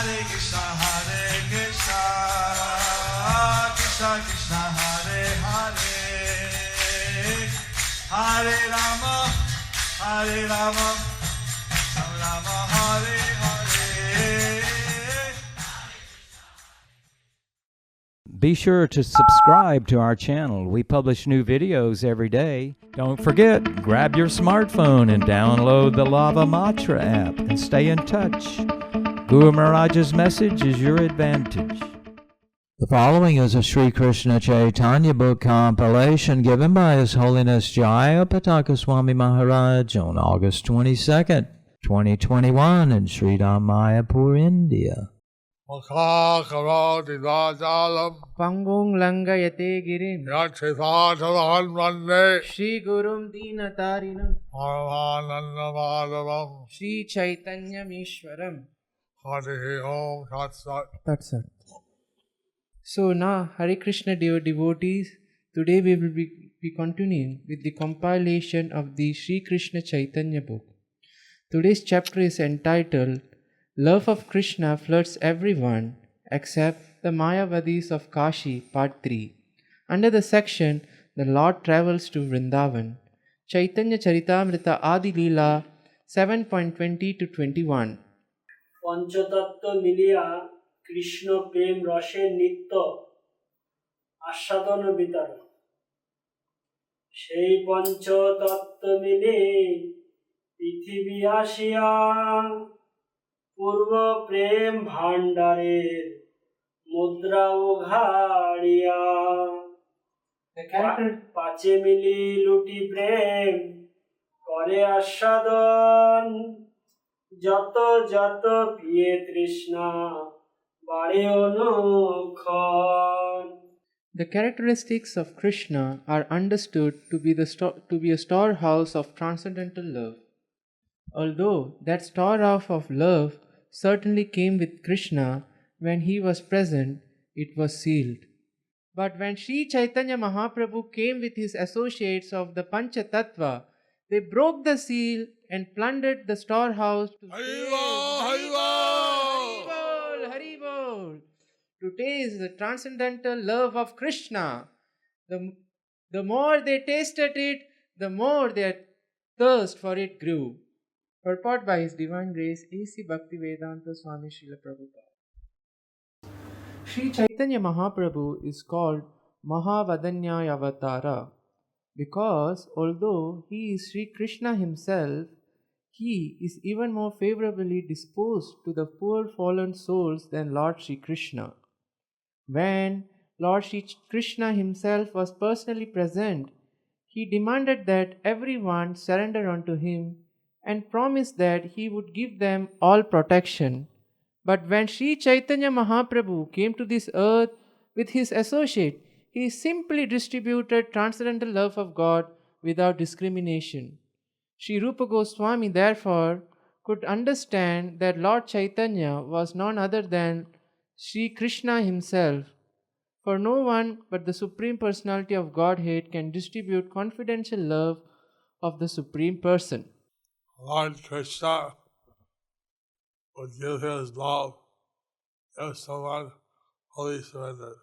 Krishna Krishna Hare Hare Hare Rama Rama Hare Hare. Be sure to subscribe to our channel. We publish new videos every day. Don't forget, grab your smartphone and download the Lava Matra app and stay in touch. Guru Maharaj's message is your advantage. The following is a Sri Krishna Chaitanya book compilation given by His Holiness Jayapataka Swami Maharaj on August 22nd, 2021 in Sri Mayapur, India. Makakarotivajalam Pangung Langayate Girim Yachithatalahan Vande Shri Gurum Dinatarinam Paramanandamadavam Shri Chaitanya Mishwaram. Harihi Om Tat Sat. That's it. So now, Hare Krishna dear devotees, today we will be continuing with the compilation of the Sri Krishna Chaitanya book. Today's chapter is entitled Love of Krishna Floods Everyone Except the Mayavadis of Kashi, Part 3. Under the section, The Lord Travels to Vrindavan, Chaitanya Charitamrita Adi Leela 7.20 to 21. পঞ্চতত্ত্ব মিলিয়া কৃষ্ণ প্রেম রসের নিত্য আস্বাদন বিতরণ সেই পঞ্চতত্ত্ব মিলে পৃথিবী আসিয়া পূর্ব প্রেম ভাণ্ডারের মুদ্রা উঘাড়িয়া পাঁচে মিলি লুটি প্রেম করে আস্বাদন যত যত পিয়ে তৃষ্ণা বাড়ে অনুক্ষণ. The characteristics of Krishna are understood to be a storehouse of transcendental love. Although that storehouse of love certainly came with Krishna when he was present, it was sealed. But when Sri Chaitanya Mahaprabhu came with his associates of the Pancha Tattva, they broke the seal and plundered the storehouse to taste the transcendental love of Krishna. The more they tasted it, the more their thirst for it grew. Purport by His Divine Grace A.C. Bhaktivedanta Swami Srila Prabhupada. Sri Chaitanya Mahaprabhu is called Mahavadanyaya Avatara because although he is Sri Krishna himself, he is even more favorably disposed to the poor fallen souls than Lord Sri Krishna. When Lord Sri Krishna himself was personally present, he demanded that everyone surrender unto him and promised that he would give them all protection. But when Sri Chaitanya Mahaprabhu came to this earth with his associate, he simply distributed transcendental love of God without discrimination. Sri Rupa Goswami therefore could understand that Lord Chaitanya was none other than Sri Krishna himself. For no one but the Supreme Personality of Godhead can distribute confidential love of the Supreme Person. Lord Krishna would give his love if someone fully surrendered.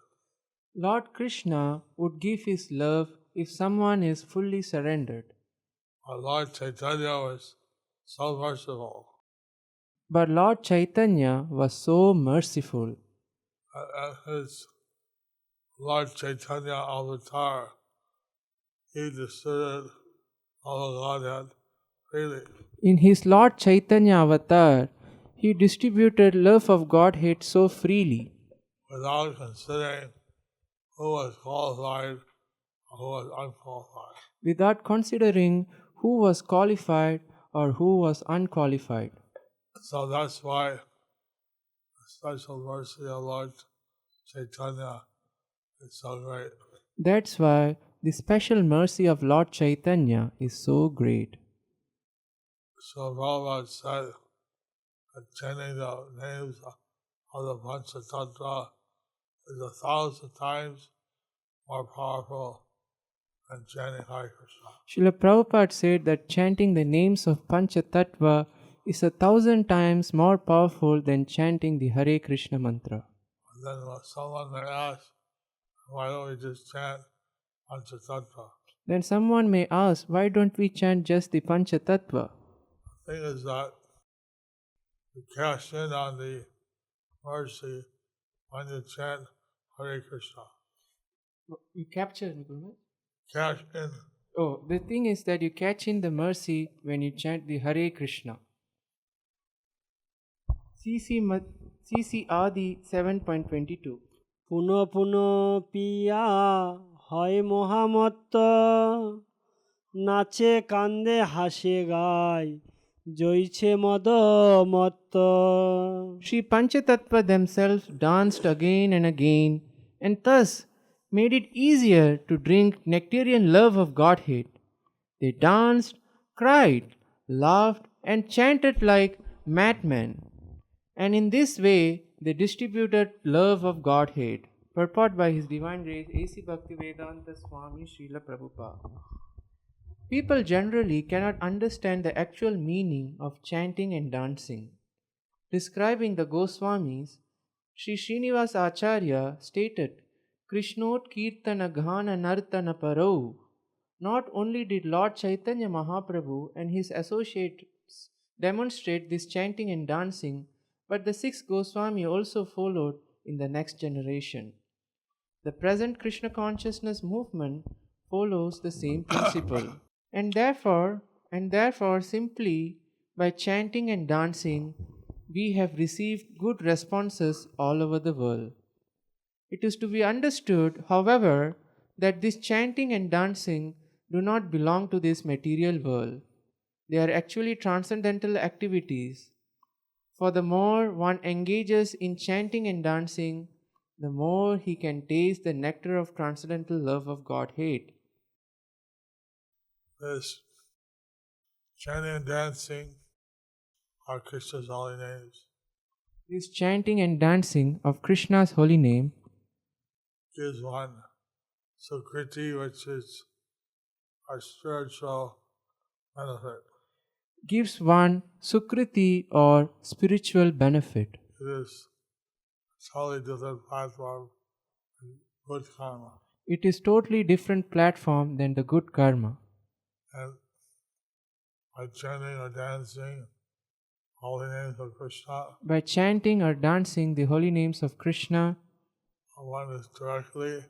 Lord Krishna would give his love if someone is fully surrendered. But Lord Chaitanya was so merciful. But Lord Chaitanya was so merciful. At his Lord Chaitanya avatar, he distributed all the Godhead freely. In his Lord Chaitanya avatar, he distributed love of Godhead so freely, without considering who was qualified or who was unqualified. without considering who was qualified or who was unqualified. So that's why the special mercy of Lord Chaitanya is so great. That's why the special mercy of Lord Chaitanya is so great. So Prabhupada said that chanting the names of the Panchatattva is 1,000 times more powerful than chanting Hare Krishna. Srila Prabhupada said that chanting the names of Panchatattva is 1,000 times more powerful than chanting the Hare Krishna mantra. And then someone may ask, why don't we just chant Panchatattva? Then someone may ask, why don't we chant just the Panchatattva? The thing is that you cash in on the mercy when you chant Hare Krishna. You capture, Nikulma? Cash in. Oh, the thing is that you catch in the mercy when you chant the Hare Krishna. CC Adi 7.22. পুনঃ পুনঃ পিয়া হয় মহামত্ত নাচে কান্দে হাসে গায় জয়ছে মদ মত্ত Sri Panchatattva themselves danced again and again, and thus made it easier to drink nectarian love of Godhead. They danced, cried, laughed, and chanted like madmen. And in this way, they distributed love of Godhead. Purport by His Divine Grace A.C. Bhaktivedanta Swami Srila Prabhupada. People generally cannot understand the actual meaning of chanting and dancing. Describing the Goswamis, Sri Srinivas Acharya stated, Krishnot Kirtana Ghana Nartana Parau. Not only did Lord Chaitanya Mahaprabhu and his associates demonstrate this chanting and dancing, but the six Goswami also followed in the next generation. The present Krishna consciousness movement follows the same principle. And therefore, simply by chanting and dancing, we have received good responses all over the world. It is to be understood, however, that this chanting and dancing do not belong to this material world. They are actually transcendental activities. For the more one engages in chanting and dancing, the more he can taste the nectar of transcendental love of Godhead. This chanting and dancing are Krishna's holy names. This chanting and dancing of Krishna's holy name Gives one Sukriti, which is our spiritual benefit. gives one Sukriti or spiritual benefit. It is totally different platform and good karma. It is totally different platform than the good karma. And by chanting or dancing holy names of Krishna, By chanting or dancing the holy names of Krishna, one is directly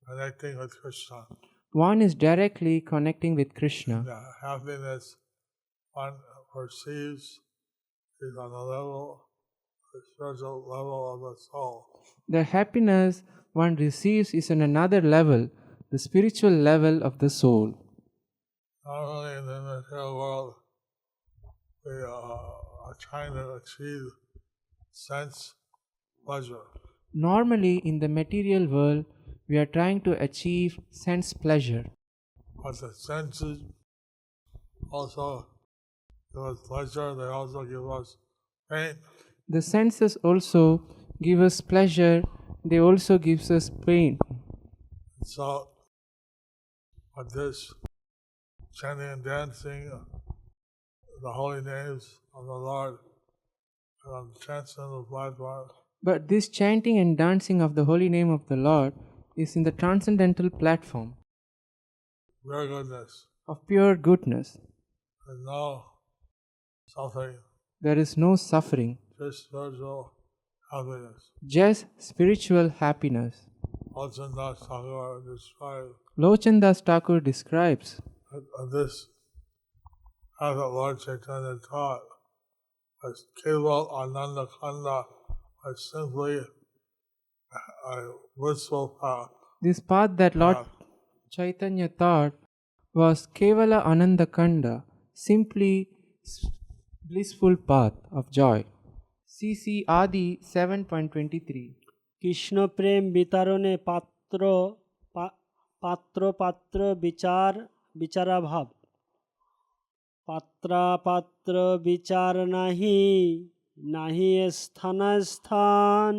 connecting with Krishna. one is directly connecting with Krishna. The happiness one perceives is on the level, the spiritual level of the soul. The happiness one receives is on another level, the spiritual level of the soul. Normally in the material world, we are trying to achieve sense pleasure. Normally, in the material world, we are trying to achieve sense pleasure. But the senses also give us pleasure, they also give us pain. The senses also give us pleasure, they also gives us pain. So, with this chanting and dancing, the holy names of the Lord, and on the transcendental platform, But this chanting and dancing of the holy name of the Lord is in the transcendental platform pure goodness, of pure goodness. and no suffering, There is no suffering, just spiritual happiness. just spiritual happiness. Lochandas Thakur described Lochandas Thakur describes this how the Lord Chaitanya taught as Keval Ananda Kanda, as simply a blissful path. this path that Lord Chaitanya taught was Kevala Anandakanda, simply blissful path of joy. CC Adi 7.23. Krishna প্রেম বিতরণে পাত্র বিচারাভাব পাত্র বিচার নাহি স্থান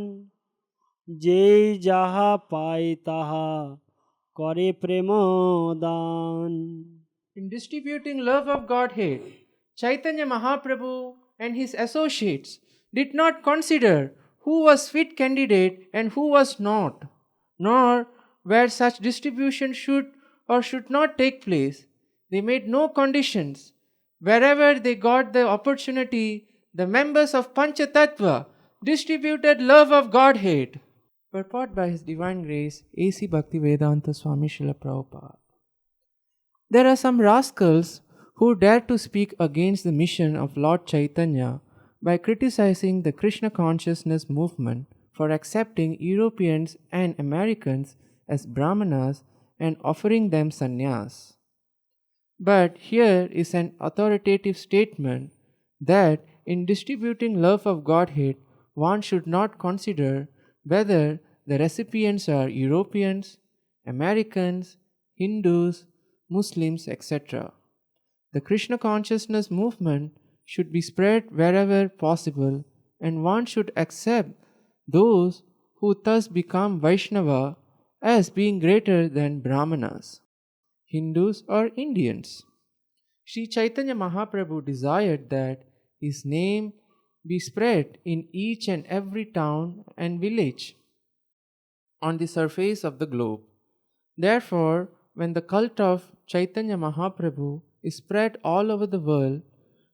যেই যাহা পায় তাহা করে প্রেম দান। In distributing love of Godhead, Chaitanya Mahaprabhu and his associates did not consider who was fit candidate and who was not, nor where such distribution should or should not take place. They made no conditions. Wherever they got the opportunity, the members of Panchatattva distributed love of Godhead. Purport by His Divine Grace, A.C. Bhaktivedanta Swami Srila Prabhupada. There are some rascals who dare to speak against the mission of Lord Chaitanya by criticizing the Krishna consciousness movement for accepting Europeans and Americans as Brahmanas and offering them sannyas. But here is an authoritative statement that in distributing love of Godhead, one should not consider whether the recipients are Europeans, Americans, Hindus, Muslims, etc. The Krishna consciousness movement should be spread wherever possible, and one should accept those who thus become Vaishnava as being greater than Brahmanas, Hindus, or Indians. Sri Chaitanya Mahaprabhu desired that his name be spread in each and every town and village on the surface of the globe. Therefore, when the cult of Chaitanya Mahaprabhu is spread all over the world,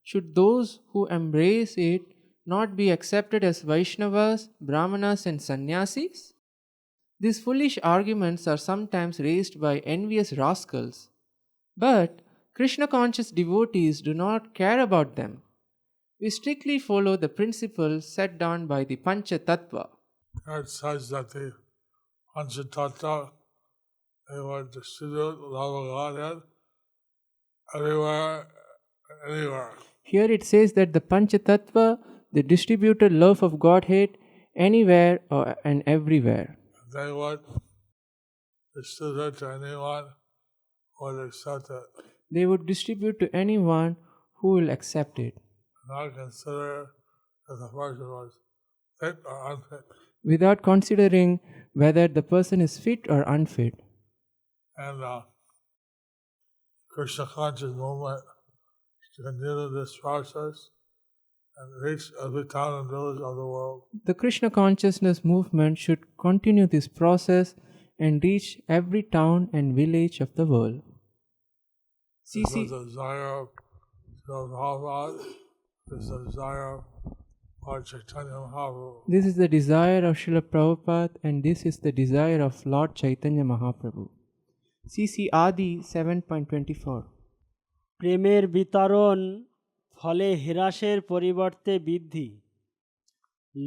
should those who embrace it not be accepted as Vaishnavas, Brahmanas, and Sannyasis? These foolish arguments are sometimes raised by envious rascals, but Krishna conscious devotees do not care about them. We strictly follow the principles set down by the Panchatattva. It says that the Panchatattva, they would distribute love of Godhead everywhere and anywhere. Here it says that the Panchatattva, they distributed love of Godhead anywhere and everywhere. They would distribute to anyone who would accept it. They would distribute to anyone who will accept it, Not consider that the person was fit or unfit. without considering whether the person is fit or unfit. And Krishna conscious movement to continue this process and reach every town and village of the world. The Krishna consciousness movement should continue this process and reach every town and village of the world. This CC is the desire of Prabhupada. This is the desire of Lord Chaitanya Mahaprabhu. This is the desire of Srila Prabhupada, and this is the desire of Lord Chaitanya Mahaprabhu. CC Adi 7.24. প্রেমের বিতরণ ফলে হ্রাসের পরিবর্তে বৃদ্ধি,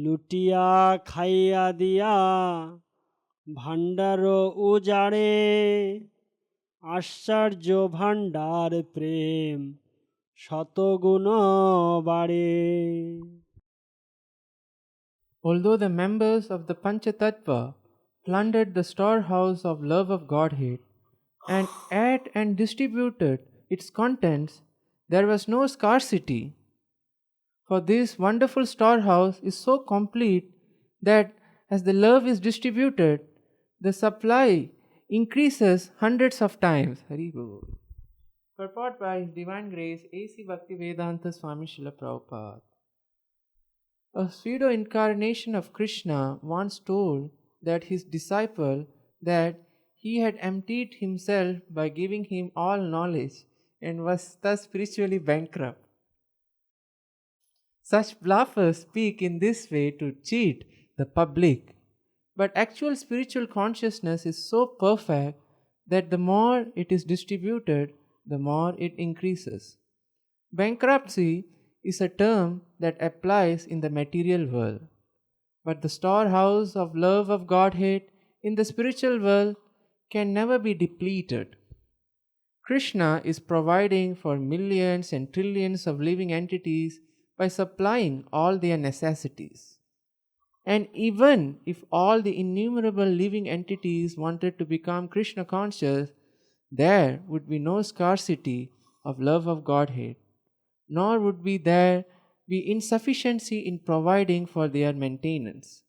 লুটিয়া খাইয়া দিয়া ভাণ্ডার উজাড়ে, আশ্চর্য ভাণ্ডার প্রেম শতগুণ বাড়ে। Although the members of the Panchatattva plundered the storehouse of love of Godhead and ate and distributed its contents, there was no scarcity. For this wonderful storehouse is so complete that as the love is distributed, the supply increases hundreds of times. Hari Bol. Purport by His Divine Grace, A.C. Bhaktivedanta Swami Srila Prabhupada. A pseudo-incarnation of Krishna once told that his disciple that he had emptied himself by giving him all knowledge and was thus spiritually bankrupt. Such bluffers speak in this way to cheat the public. But actual spiritual consciousness is so perfect that the more it is distributed, the more it increases. Bankruptcy is a term that applies in the material world, but the storehouse of love of Godhead in the spiritual world can never be depleted. Krishna is providing for millions and trillions of living entities by supplying all their necessities. And even if all the innumerable living entities wanted to become Krishna conscious, there would be no scarcity of love of Godhead, nor would there be insufficiency in providing for their maintenance.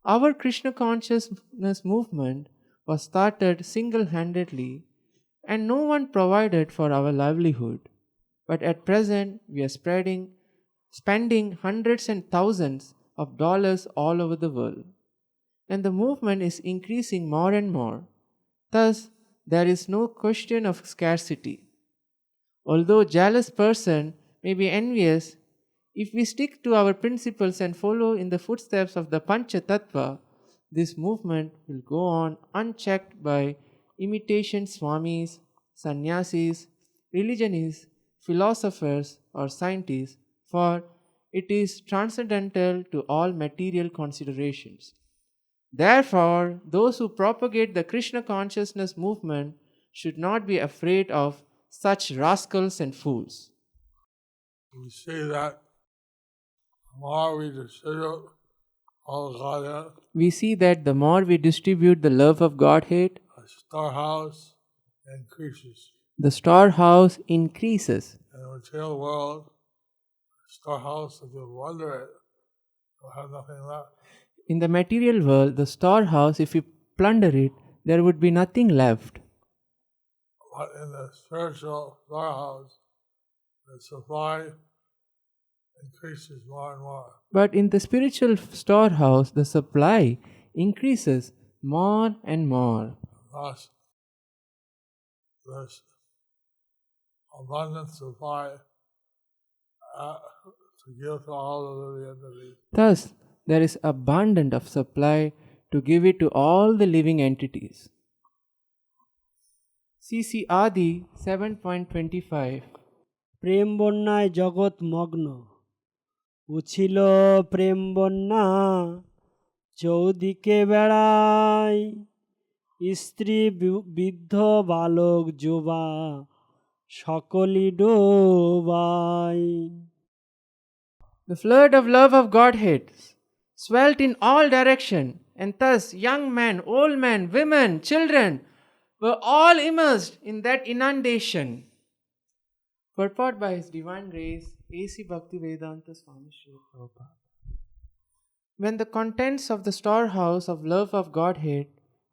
Our Krishna consciousness movement was started single-handedly, and no one provided for our livelihood. But at present, we are spreading spending hundreds and thousands of dollars all over the world. And the movement is increasing more and more. Thus, there is no question of scarcity. Although jealous person may be envious, if we stick to our principles and follow in the footsteps of the Pancha Tattva, this movement will go on unchecked by imitation swamis, sannyasis, religionists, philosophers, or scientists, for it is transcendental to all material considerations. Therefore, those who propagate the Krishna consciousness movement should not be afraid of such rascals and fools. We see that the more we distribute all Godhead, We see that the more we distribute the love of Godhead, the storehouse increases. the storehouse increases. In the material world, the storehouse, if you wonder it, you'll have nothing left. In the material world, the storehouse, if you plunder it, there would be nothing left. But in the spiritual storehouse, the supply increases more and more. But in the spiritual storehouse, the supply increases more and more. Thus, this abundant supply to give to all of the entities. Thus, there is abundance of supply to give it to all the living entities. CC Adi 7.25. প্রেম বন্যায় জগৎ মগ্ন উছিল প্রেম বন্যা চৌদিকে বেড়ায় স্ত্রী বৃদ্ধ বালক যুবা সকলি ডোবায় The flood of love of Godhead swelled in all direction, and thus young men, old men, women, children were all immersed in that inundation. Purport by His Divine Grace, A.C. Bhaktivedanta Swami Srila Prabhupada. When the contents of the storehouse of love of Godhead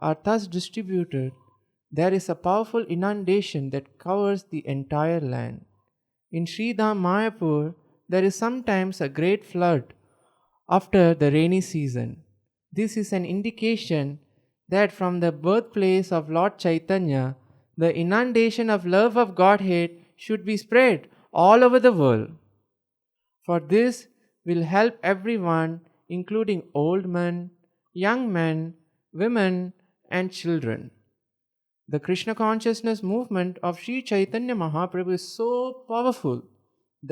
are thus distributed, there is a powerful inundation that covers the entire land. In Sridham Mayapur, there is sometimes a great flood after the rainy season. This is an indication that from the birthplace of Lord Chaitanya, the inundation of love of Godhead should be spread all over the world. For this will help everyone, including old men, young men, women, and children. The Krishna consciousness movement of Sri Chaitanya Mahaprabhu is so powerful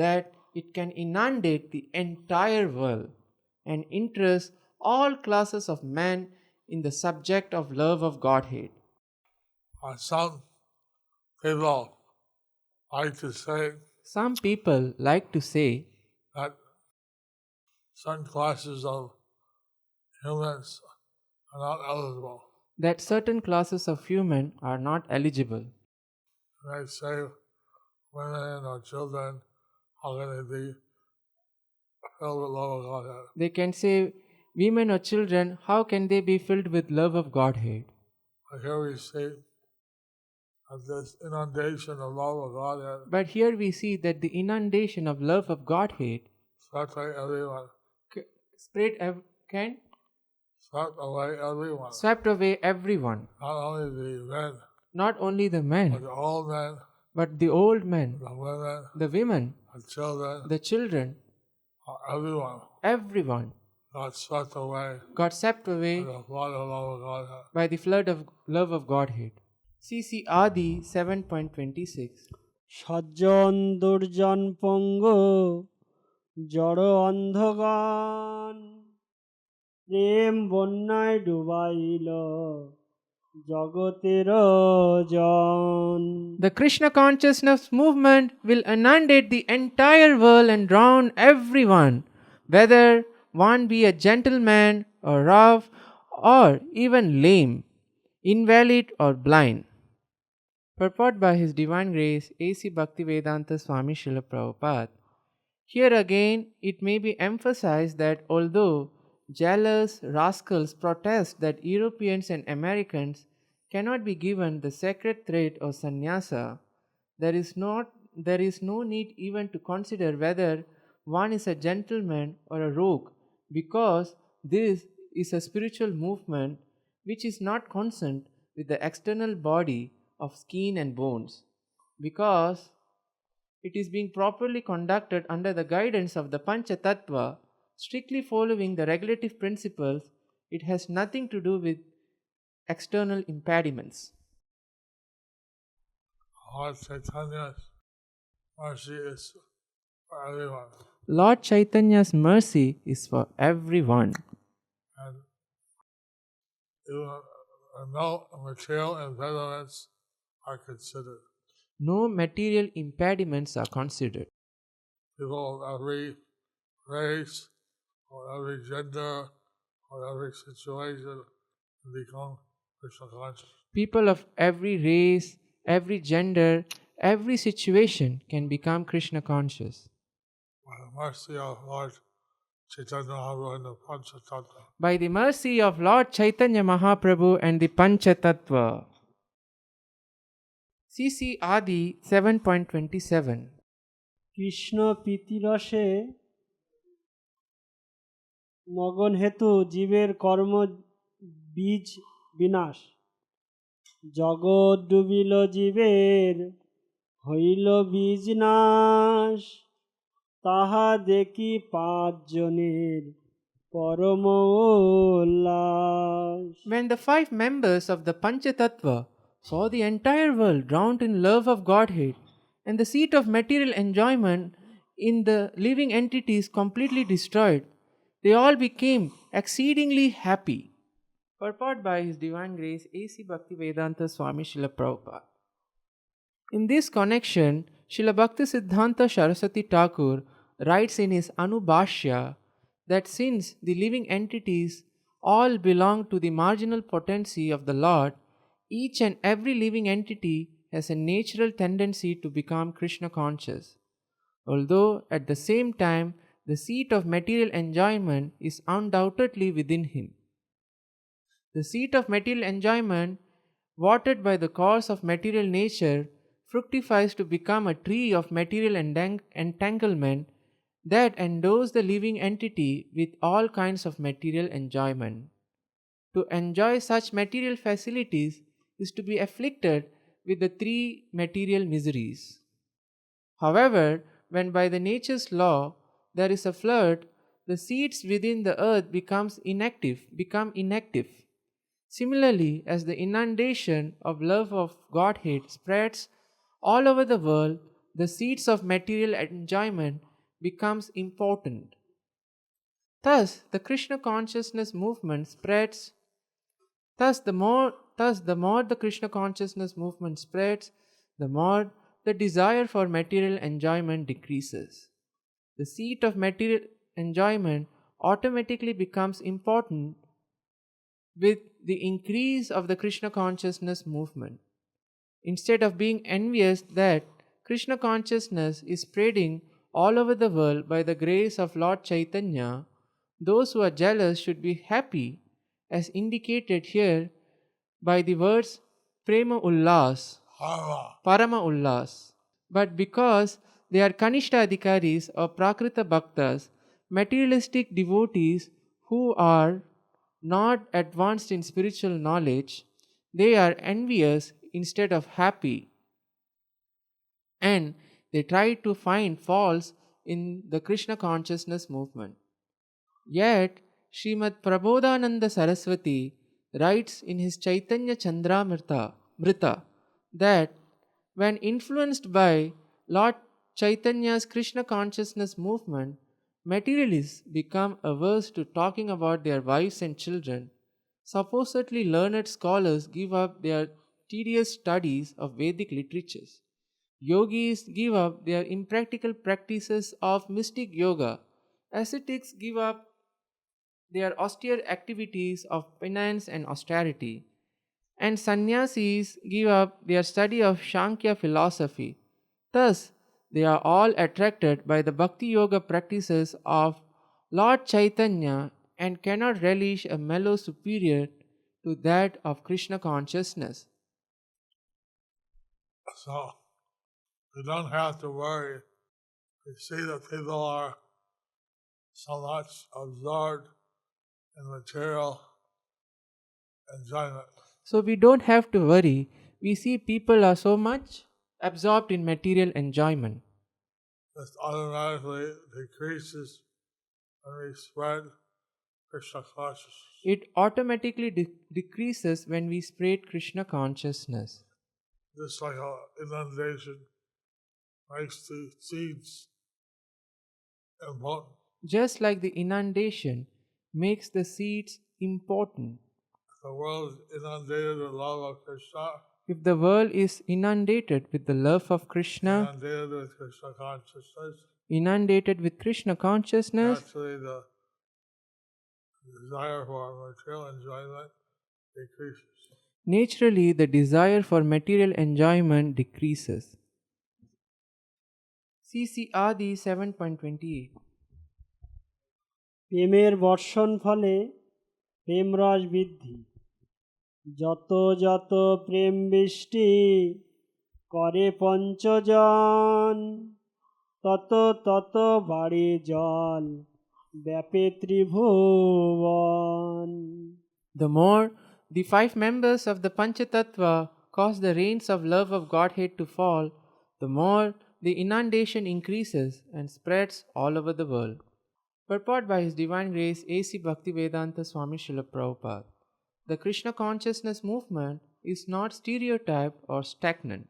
that it can inundate the entire world and interest all classes of men in the subject of love of Godhead. Some people like to say Some people like to say that certain classes of humans are not eligible. that certain classes of human are not eligible. They say women or children, how can they be filled with love of Godhead? They can say, women or children, how can they be filled with love of Godhead? But here we see that this inundation of love of Godhead But here we see that the inundation of love of Godhead swept away everyone. can Swept away everyone. swept away everyone. Not only the men, Not only the but men, the old men, but the old men, the women, the women, the children, the children, everyone everyone got swept away got swept away by the flood of love of Godhead. by the flood of love of Godhead. CC Adi 7.26. সজ্জন দুর্জন পঙ্গ জড় অন্ধগান প্রেম বন্যায় ডুবাইল জগতের জন The Krishna consciousness movement will inundate the entire world and drown everyone, whether one be a gentleman or rough or even lame, invalid or blind. Purport by His Divine Grace, A.C. Bhaktivedanta Swami Srila Prabhupada. Here again, it may be emphasized that although jealous rascals protest that Europeans and Americans cannot be given the sacred thread or sannyasa, there is no need even to consider whether one is a gentleman or a rogue, because this is a spiritual movement which is not concerned with the external body of skin and bones, because it is being properly conducted under the guidance of the Pancha Tattva, strictly following the regulative principles. It has nothing to do with external impediments. Lord Chaitanya's mercy is for everyone. Lord Chaitanya's mercy is for everyone. And even no material impediments are considered. No material impediments are considered. People of every race, or every gender, or every situation become Krishna conscious. People of every race, every gender, every situation can become Krishna conscious. By the mercy of Lord Chaitanya Mahaprabhu and the Panchatattva. By the mercy of Lord Chaitanya Mahaprabhu and the Panchatattva. CC Adi 7.27. Krishna প্রীতিরসে মগন হেতু জীবের কর্ম বীজ বিনাশ জগৎ ডুবিল জীবের হইল বীজ নাশ তাহা দেখি পাঁচজনের পরম উল্লাস When the five members of the Panchatattva saw the entire world drowned in love of Godhead and the seat of material enjoyment in the living entities completely destroyed, they all became exceedingly happy. Purport by His Divine Grace A.C. Bhaktivedanta Swami Srila Prabhupada. In this connection, Srila Bhaktisiddhanta Saraswati Thakur writes in his Anubhashya that since the living entities all belong to the marginal potency of the Lord, each and every living entity has a natural tendency to become Krishna conscious, although at the same time the seat of material enjoyment is undoubtedly within him. The seat of material enjoyment, watered by the course of material nature, fructifies to become a tree of material entanglement that endows the living entity with all kinds of material enjoyment. To enjoy such material facilities is to be afflicted with the three material miseries. However, when by the nature's law there is a flood, the seeds within the earth become inactive. Similarly, as the inundation of love of Godhead spreads all over the world, the seeds of material enjoyment becomes important. Thus, the Krishna consciousness movement spreads. Thus, the more the Krishna consciousness movement spreads, the more the desire for material enjoyment decreases. The seat of material enjoyment automatically becomes important with the increase of the Krishna consciousness movement. Instead of being envious that Krishna consciousness is spreading all over the world by the grace of Lord Chaitanya, those who are jealous should be happy, as indicated here by the words Prema Ullas, Parama Ullas. But because they are Kanishta Adhikaris or Prakrita Bhaktas, materialistic devotees who are not advanced in spiritual knowledge, they are envious instead of happy, and they try to find faults in the Krishna consciousness movement. Yet, Srimad Prabodhananda Saraswati writes in his Chaitanya Chandramrita that when influenced by Lord Chaitanya's Krishna consciousness movement, materialists become averse to talking about their wives and children. Supposedly learned scholars give up their tedious studies of Vedic literatures. Yogis give up their impractical practices of mystic yoga. Ascetics give up their austere activities of penance and austerity. And sannyasis give up their study of Sankhya philosophy. Thus, they are all attracted by the Bhakti Yoga practices of Lord Chaitanya and cannot relish a mellow superior to that of Krishna consciousness. So, you don't have to worry. You see that people are so much absorbed in material enjoyment. So we don't have to worry. We see people are so much absorbed in material enjoyment. This automatically decreases when we spread Krishna consciousness. It automatically decreases when we spread Krishna consciousness. Just like an inundation makes the seeds important. Just like the inundation makes the seeds important. The world is inundated with love of Krishna, If the world is inundated with the love of Krishna, inundated with Krishna consciousness, inundated with Krishna consciousness, naturally the desire for material enjoyment decreases. naturally the desire for material enjoyment decreases. CC Adi 7.28. প্রেমের বর্ষণ ফলে প্রেমরস বৃদ্ধি, যত যত প্রেম বৃষ্টি করে পঞ্চজন, তত তত বাড়ে জল ব্যাপে ত্রিভুবন। The more the five members of the Panchatattva cause the rains of love of Godhead to fall, the more the inundation increases and spreads all over the world. Purport by His Divine Grace A.C. Bhaktivedanta Swami Srila Prabhupada. The Krishna consciousness movement is not stereotyped or stagnant.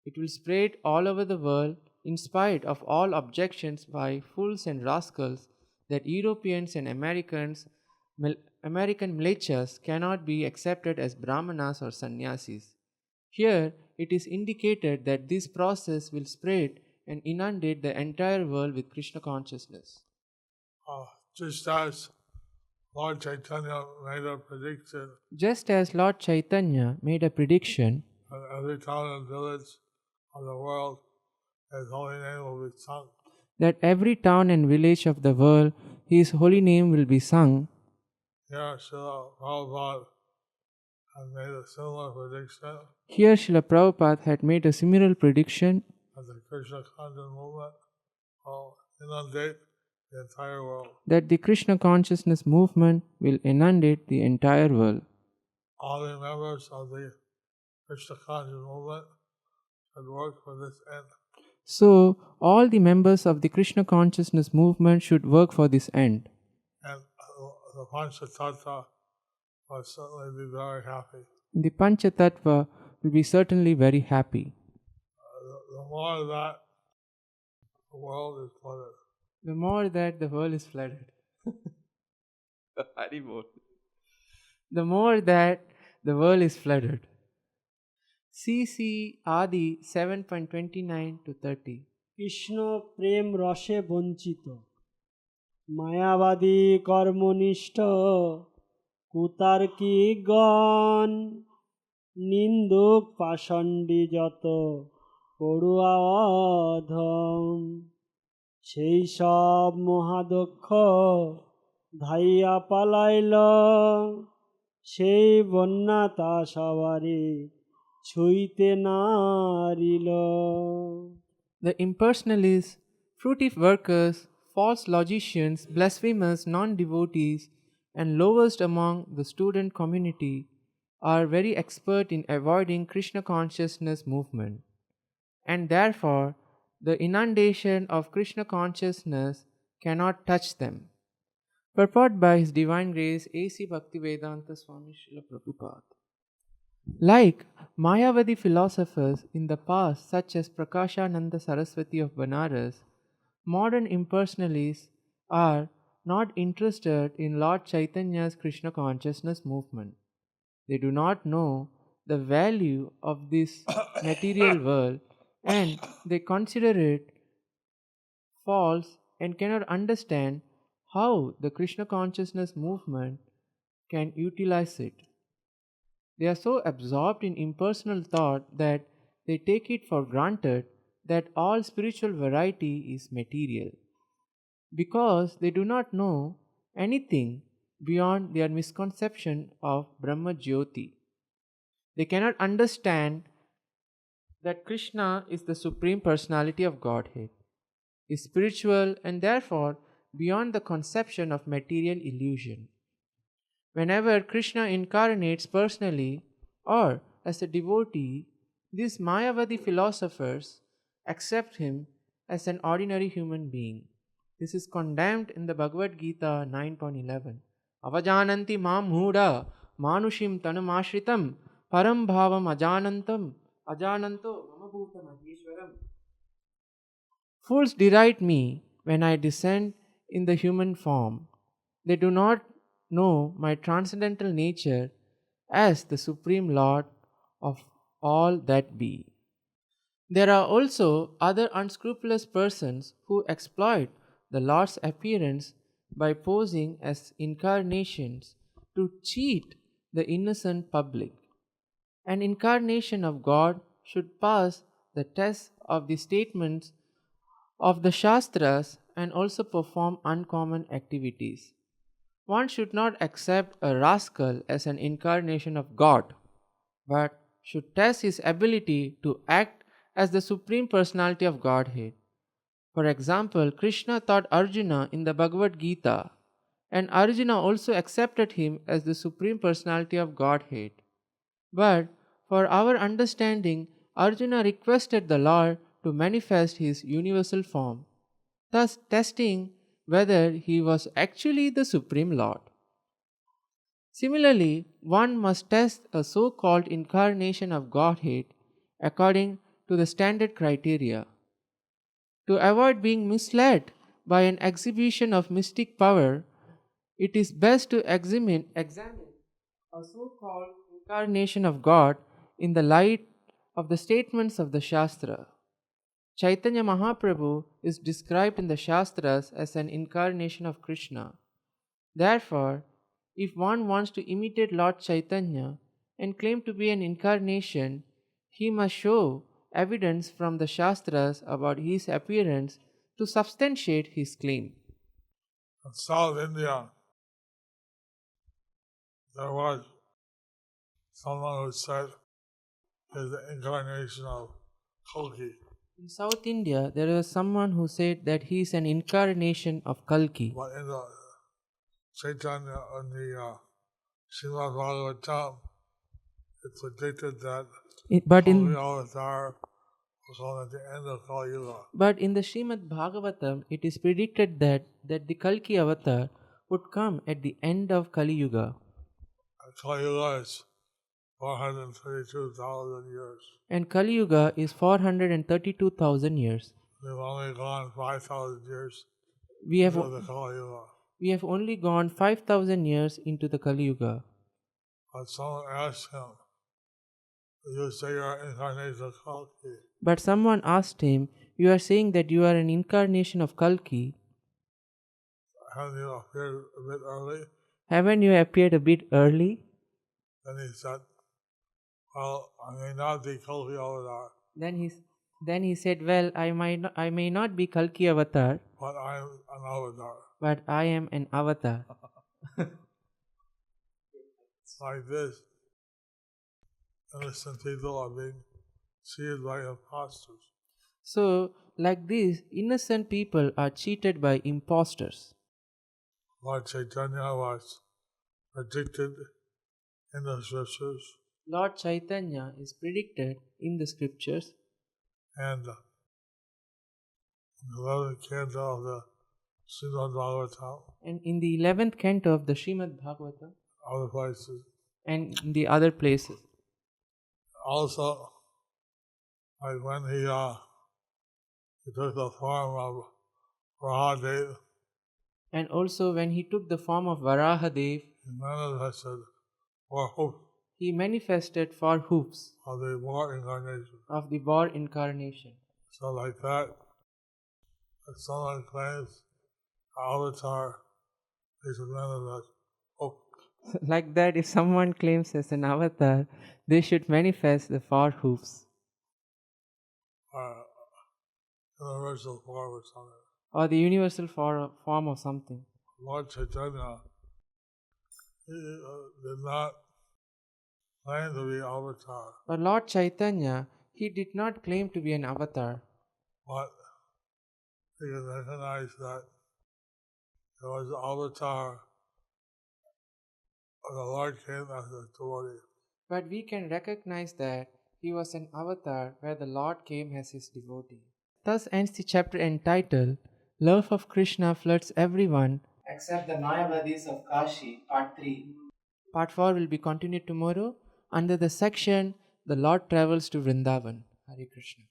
It will spread all over the world in spite of all objections by fools and rascals that Europeans and American militias cannot be accepted as brahmanas or sannyasis. Here, it is indicated that this process will spread and inundate the entire world with Krishna consciousness. Just as Lord Chaitanya made a prediction Just as Lord Chaitanya made a prediction that every town and village of the world, His holy name will be sung. that every town and village of the world His holy name will be sung, Here, Srila Prabhupada had made a similar prediction here Srila Prabhupada had made a similar prediction that the Krishna conscious movement will inundate the entire world. that the Krishna consciousness movement will inundate the entire world. All the members of the Krishna conscious movement should work for this end. So, all the members of the Krishna consciousness movement should work for this end. And the Panchatattva will certainly be very happy. The Panchatattva will be certainly very happy. The more that the world is flooded. The more that the world is flooded. Haribol. The more that the world is flooded. CC Adi 7.29 to 30. Krishna প্রেম রসে বঞ্চিত, মায়াবাদী কর্মনিষ্ঠ কুতার্কিকগণ, নিন্দুক পাষণ্ডী যত পড়ুয়া অধম, সেই সব মহাদক্ষ ধাইয়া পালাইল, সেই বন্যা তা সবারে ছুঁইতে নারিল। The impersonalists, fruitive workers, false logicians, blasphemers, non-devotees, and lowest among the student community are very expert in avoiding Krishna consciousness movement, and therefore the inundation of Krishna consciousness cannot touch them. Purport by His Divine Grace A.C. Bhaktivedanta Swami Srila Prabhupada. Like Mayavadi philosophers in the past, such as Prakashananda Saraswati of Banaras, modern impersonalists are not interested in Lord Chaitanya's Krishna consciousness movement. They do not know the value of this material world and they consider it false and cannot understand how the Krishna consciousness movement can utilize it. They are so absorbed in impersonal thought that they take it for granted that all spiritual variety is material. Because they do not know anything beyond their misconception of Brahma Jyoti. They cannot understand that Krishna is the Supreme Personality of Godhead, is spiritual, and therefore beyond the conception of material illusion. Whenever Krishna incarnates personally or as a devotee, these Mayavadi philosophers accept him as an ordinary human being. This is condemned in the Bhagavad Gita 9.11. Avajananti mam muda manushim tanumashritam param bhavam ajananto mama bhuta maheshwaram. Fools deride me when I descend in the human form. They do not know my transcendental nature as the Supreme Lord of all that be. There are also other unscrupulous persons who exploit the Lord's appearance by posing as incarnations to cheat the innocent public. An incarnation of God should pass the test of the statements of the Shastras and also perform uncommon activities. One should not accept a rascal as an incarnation of God, but should test his ability to act as the Supreme Personality of Godhead. For example, Krishna taught Arjuna in the Bhagavad Gita, and Arjuna also accepted him as the Supreme Personality of Godhead. But for our understanding, Arjuna requested the Lord to manifest his universal form, thus testing whether he was actually the Supreme Lord. Similarly, one must test a so-called incarnation of Godhead according to the standard criteria. To avoid being misled by an exhibition of mystic power, it is best to examine a so-called incarnation of God in the light of the statements of the Shastra. Chaitanya Mahaprabhu is described in the Shastras as an incarnation of Krishna. Therefore, if one wants to imitate Lord Chaitanya and claim to be an incarnation, he must show evidence from the Shastras about his appearance to substantiate his claim. In South India, there was someone who said is the incarnation of Kalki. In South India, there was someone who said that he is an incarnation of Kalki. But in the Chaitanya, in the Srimad Bhagavatam, it's predicted that But Kalki in avatar was on at the end of Kali Yuga. But in the Srimad Bhagavatam, it is predicted that the Kalki avatar would come at the end of Kali Yuga. Kali Yuga is 432,000 years. And Kali Yuga is 432,000 years. We've only gone 5,000 years We have, into the Kali Yuga. we have only gone 5,000 years into the Kali Yuga. But someone asked him, you say you're an incarnation of Kalki. But someone asked him, "You are saying that you are an incarnation of Kalki. Haven't you appeared a bit early? Haven't you appeared a bit early?" Then he said, well, I may not be Kalki avatar, Then he said, "Well, I may not be Kalki avatar, but I'm an avatar. but I am an avatar." It's like this. Innocent people are being cheated by impostors. So, like this, innocent people are cheated by impostors. Lord Chaitanya was predicted in the scriptures, Lord Chaitanya is predicted in the scriptures, and in the 11th canto of the Srimad Bhagavatam, and in the 11th canto of the Srimad Bhagavatam, other places. and in the other places. Also, like when he took the form of Varahadev, And also when he took the form of Varahadev, he manifested for hope he manifested for hoofs of the war incarnation. of the boar incarnation. So like that, if someone claims avatar, they should manifest hope. Like that, if someone claims as an avatar, they should manifest the four hoofs Universal form or something. or the universal form of something. Lord Chaitanya, he did not claim to be avatar, But Lord Chaitanya, he did not claim to be an avatar, but he can recognize that It was the avatar of the Lord came as a devotee. But we can recognize that he was an avatar where the Lord came as his devotee. Thus ends the chapter entitled Love of Krishna Floods Everyone Except the Mayavadis of Kashi, Part 3. Part 4 will be continued tomorrow under the section The Lord Travels to Vrindavan. Hare Krishna.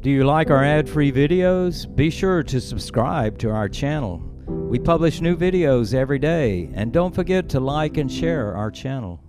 Do you like our ad-free videos? Be sure to subscribe to our channel. We publish new videos every day, and don't forget to like and share our channel.